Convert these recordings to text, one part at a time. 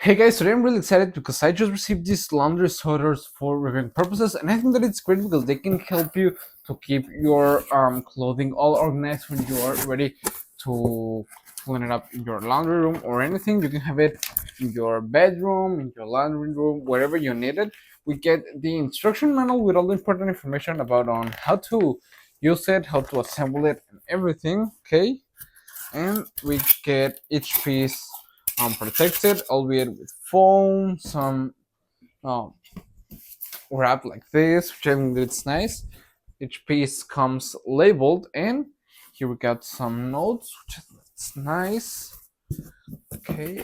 Hey guys, today I'm really excited because I just received these laundry sorters for reviewing purposes, and I think that it's great because they can help you to keep your clothing all organized when you are ready to clean it up in your laundry room or anything. You can have it in your bedroom, in your laundry room, wherever you need it. We get the instruction manual with all the important information about on how to use it, how to assemble it, and everything. Okay, and we get each piece protected, albeit with foam, some um, wrap like this, which I think it's nice. Each piece comes labeled, and here we got some notes, which is nice. Okay,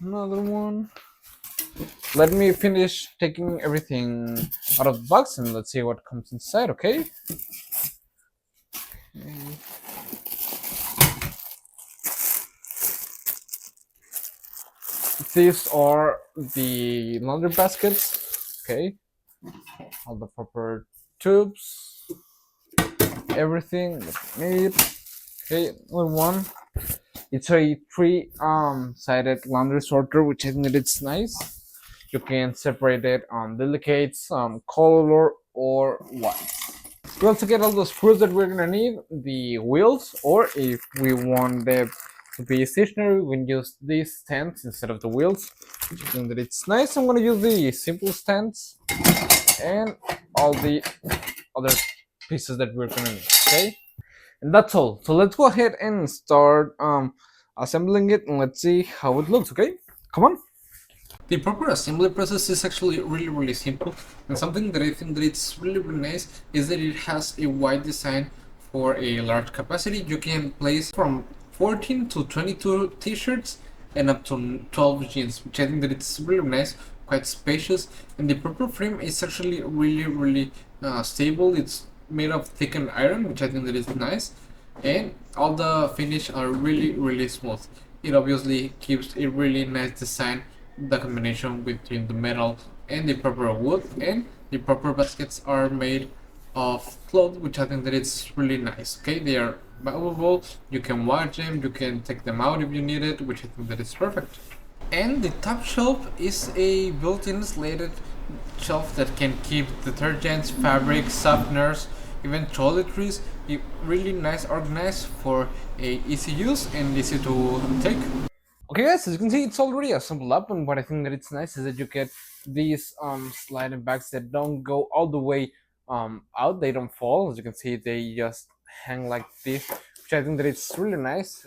another one. Let me finish taking everything out of the box and let's see what comes inside. Okay. These are the laundry baskets. Okay, all the proper tubes, everything that we need. Okay, only one. It's a three-sided laundry sorter, which I think that it's nice. You can separate it on delicates, color, or white. We also get all the screws that we're gonna need, the wheels, or if we want them to be stationary, we can use these stands instead of the wheels. I think that it's nice. I'm gonna use the simple stands and all the other pieces that we're gonna need. Okay, and that's all. So let's go ahead and start assembling it, and let's see how it looks. Okay, come on. The proper assembly process is actually really simple, and something that I think that it's really nice is that it has a wide design for a large capacity. You can place from 14 to 22 t-shirts and up to 12 jeans, which I think that it's really nice, quite spacious, and the proper frame is actually really stable. It's made of thickened iron, which I think that is nice, and all the finish are really smooth. It obviously keeps a really nice design, the combination between the metal and the proper wood, and the proper baskets are made of cloth, which I think that it's really nice. Okay, they are movable, you can wash them, you can take them out if you need it, which I think that is perfect. And the top shelf is a built-in slatted shelf that can keep detergents, fabrics, softeners, even toiletries. Really nice, organized for a easy use and easy to take. Okay guys, as you can see, it's already assembled up, and what I think that it's nice is that you get these sliding bags that don't go all the way out. They don't fall. As you can see, they just hang like this, which I think that it's really nice.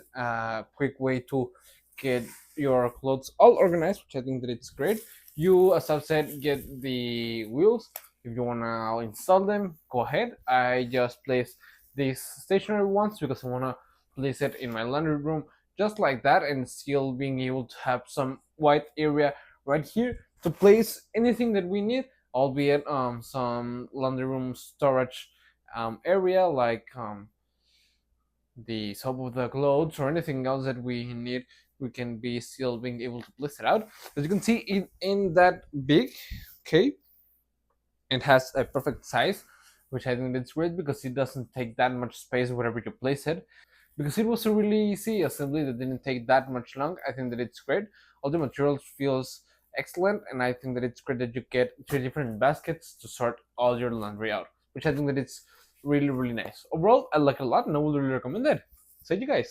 Quick way to get your clothes all organized, which I think that it's great. You, as I've said, get the wheels. If you wanna install them, go ahead. I just place these stationary ones because I wanna place it in my laundry room just like that, and still being able to have some white area right here to place anything that we need, albeit some laundry room storage area, like the soap of the clothes or anything else that we need. We can be still being able to place it out. As you can see, in that big, okay, it has a perfect size, which I think that's great because it doesn't take that much space wherever you place it. Because it was a really easy assembly that didn't take that much long, I think that it's great. All the materials feels excellent, and I think that it's great that you get three different baskets to sort all your laundry out, which I think that it's really nice. Overall, I like it a lot, and I would really recommend it. So you guys.